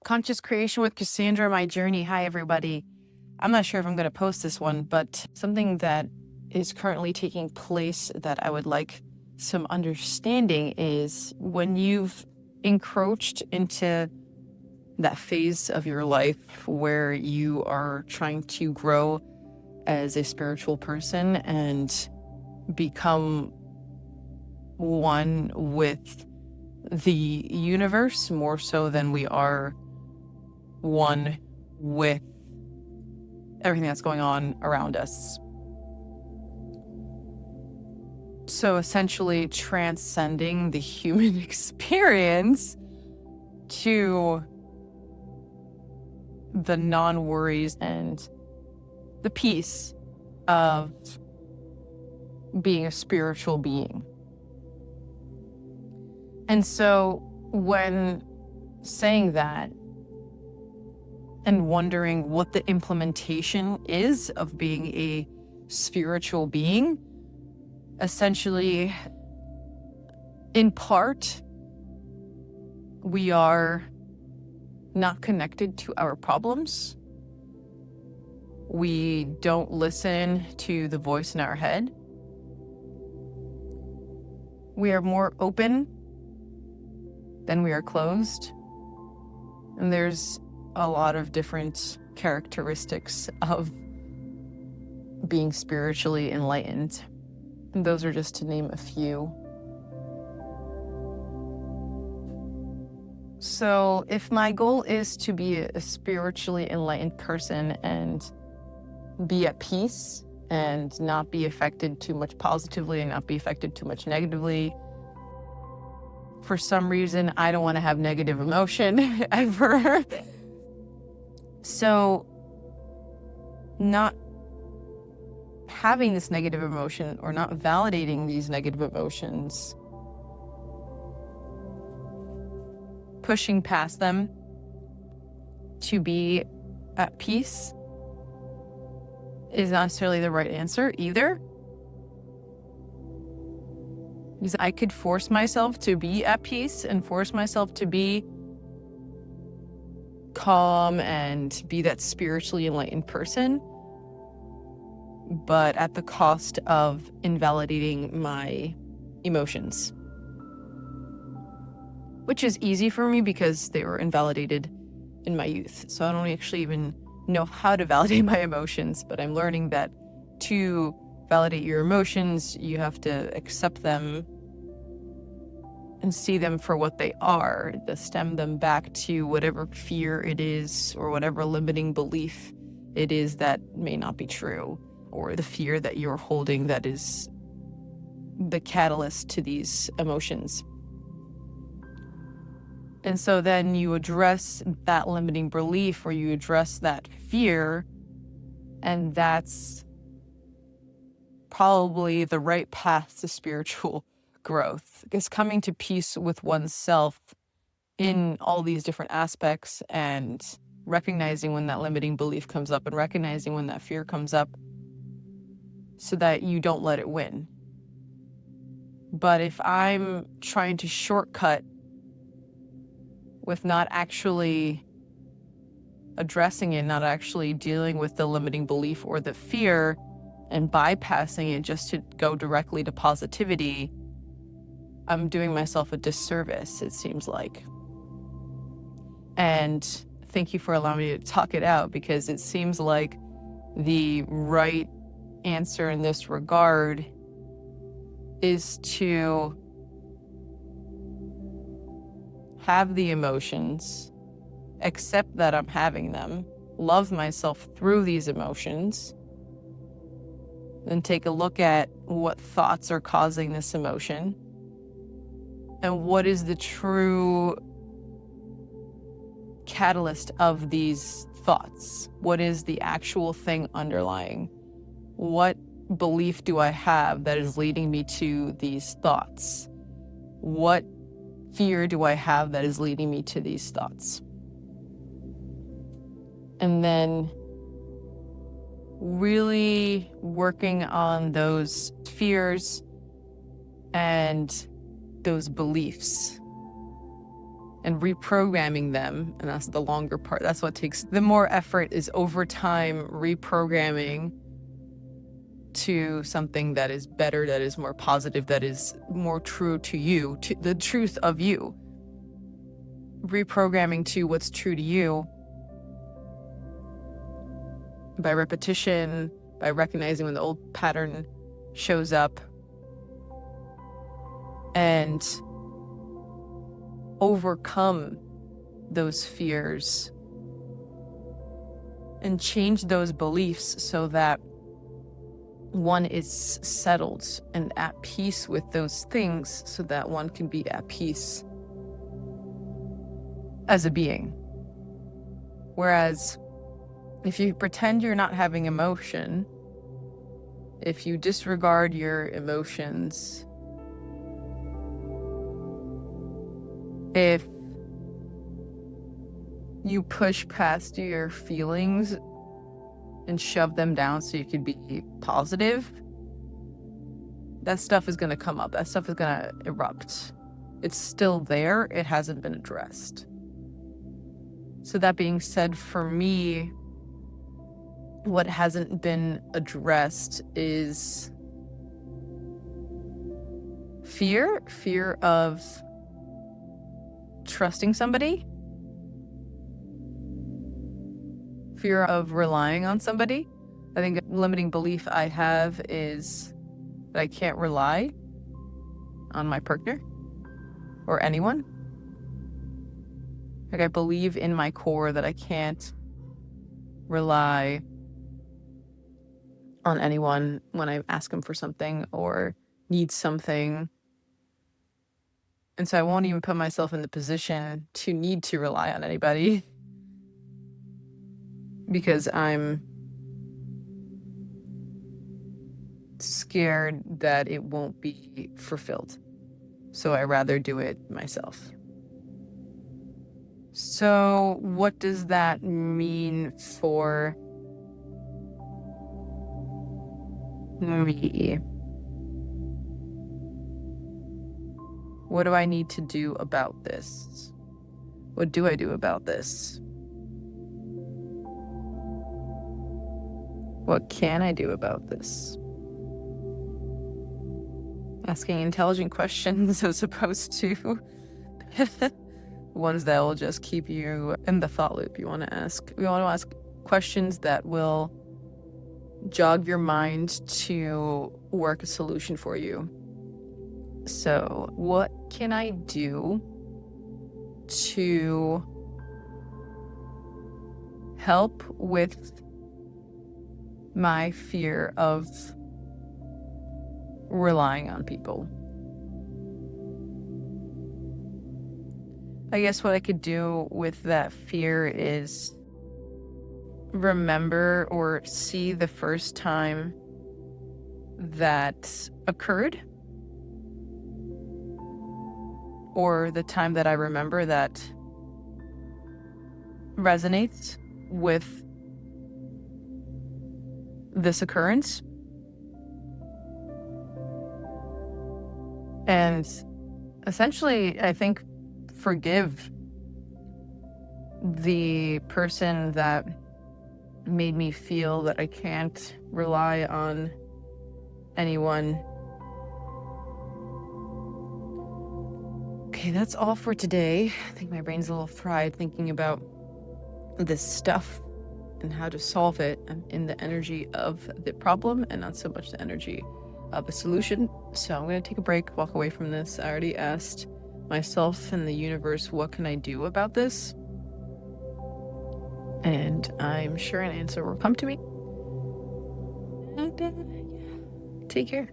Conscious Creation with Cassandra, my journey. Hi, everybody. I'm not sure if I'm going to post this one, but something that is currently taking place that I would like some understanding is when you've encroached into that phase of your life where you are trying to grow as a spiritual person and become one with the universe more so than we are one with everything that's going on around us. So essentially transcending the human experience to the non-worries and the peace of being a spiritual being. And so when saying that and wondering what the implementation is of being a spiritual being, essentially, in part, we are not connected to our problems. We don't listen to the voice in our head. We are more open than we are closed. And there's a lot of different characteristics of being spiritually enlightened. And those are just to name a few. So if my goal is to be a spiritually enlightened person and be at peace and not be affected too much positively and not be affected too much negatively, for some reason, I don't want to have negative emotion ever. So not having this negative emotion or not validating these negative emotions, pushing past them to be at peace is not necessarily the right answer either. Because I could force myself to be at peace and force myself to be calm and be that spiritually enlightened person, but at the cost of invalidating my emotions, which is easy for me because they were invalidated in my youth. So I don't actually even know how to validate my emotions, but I'm learning that to validate your emotions, you have to accept them and see them for what they are, to stem them back to whatever fear it is or whatever limiting belief it is that may not be true, or the fear that you're holding that is the catalyst to these emotions. And so then you address that limiting belief or you address that fear, and that's probably the right path to spiritual growth, because coming to peace with oneself in all these different aspects and recognizing when that limiting belief comes up and recognizing when that fear comes up so that you don't let it win. But if I'm trying to shortcut with not actually addressing it, not actually dealing with the limiting belief or the fear and bypassing it just to go directly to positivity, I'm doing myself a disservice, it seems like. And thank you for allowing me to talk it out, because it seems like the right answer in this regard is to have the emotions, accept that I'm having them, love myself through these emotions, then take a look at what thoughts are causing this emotion and what is the true catalyst of these thoughts. What is the actual thing underlying? What belief do I have that is leading me to these thoughts? What fear do I have that is leading me to these thoughts? And then really working on those fears and those beliefs and reprogramming them. And that's the longer part. That's what takes the more effort, is over time reprogramming to something that is better, that is more positive, that is more true to you, to the truth of you. Reprogramming to what's true to you by repetition, by recognizing when the old pattern shows up, and overcome those fears and change those beliefs so that one is settled and at peace with those things, so that one can be at peace as a being. Whereas if you pretend you're not having emotion, if you disregard your emotions, if you push past your feelings and shove them down so you can be positive, that stuff is going to come up. That stuff is going to erupt. It's still there. It hasn't been addressed. So that being said, for me, what hasn't been addressed is fear of trusting somebody, fear of relying on somebody. I think a limiting belief I have is that I can't rely on my partner or anyone. Like, I believe in my core that I can't rely on anyone when I ask them for something or need something. And so I won't even put myself in the position to need to rely on anybody because I'm scared that it won't be fulfilled. So I rather do it myself. So what does that mean for me? What do I need to do about this? What do I do about this? What can I do about this? Asking intelligent questions as opposed to ones that will just keep you in the thought loop. You want to ask questions that will jog your mind to work a solution for you. So, what can I do to help with my fear of relying on people? I guess what I could do with that fear is remember or see the first time that occurred, or the time that I remember that resonates with this occurrence. And essentially, I think, forgive the person that made me feel that I can't rely on anyone. Okay, that's all for today. I think my brain's a little fried thinking about this stuff and how to solve it. I'm in the energy of the problem and not so much the energy of a solution. So I'm going to take a break, walk away from this. I already asked myself and the universe, what can I do about this? And I'm sure an answer will come to me. And take care.